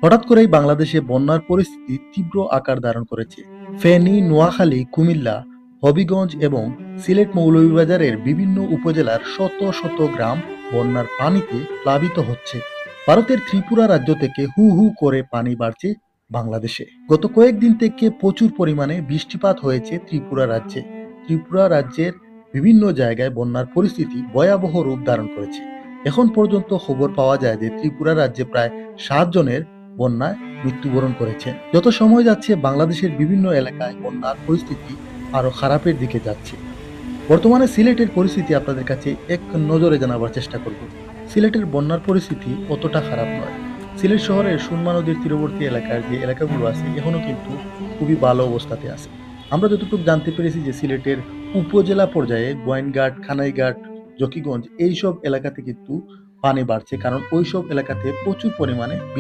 হঠাৎ করেই বাংলাদেশে বন্যার পরিস্থিতি তীব্র আকার ধারণ করেছে। ফেনী, নোয়াখালী, কুমিল্লা, হবিগঞ্জ এবং সিলেট মৌলভীবাজারের বিভিন্ন উপজেলার শত শত গ্রাম বন্যার পানিতে প্লাবিত হচ্ছে। ভারতের ত্রিপুরা রাজ্য থেকে হু হু করে পানি বাড়ছে বাংলাদেশে। গত কয়েকদিন থেকে প্রচুর পরিমাণে বৃষ্টিপাত হয়েছে ত্রিপুরা রাজ্যে। ত্রিপুরা রাজ্যের বিভিন্ন জায়গায় বন্যার পরিস্থিতি ভয়াবহ রূপ ধারণ করেছে। এখন পর্যন্ত খবর পাওয়া যায় যে ত্রিপুরা রাজ্যে প্রায় 7 জনের বন্যায় মৃত্যুবরণ করেছেন। যত সময় যাচ্ছে বাংলাদেশের বিভিন্ন এলাকায় বন্যার পরিস্থিতি আরো খারাপের দিকে যাচ্ছে। বর্তমানে সিলেটের পরিস্থিতি আপনাদের কাছে এক নজরে জানাবার চেষ্টা করব। সিলেটের বন্যার পরিস্থিতি অতটা খারাপ নয়। সিলেট শহরের সুরমা নদীর তীরবর্তী এলাকার যে এলাকাগুলো আছে এখনো কিন্তু খুবই ভালো অবস্থাতে আছে। আমরা যতটুকু জানতে পেরেছি যে সিলেটের উপজেলা পর্যায়ে গোয়াইনঘাট, খানাইঘাট, জকিগঞ্জ এইসব এলাকাতে কিন্তু পানি বাড়ছে, কারণ ওইসব এলাকাতে প্রচুর পরিমাণে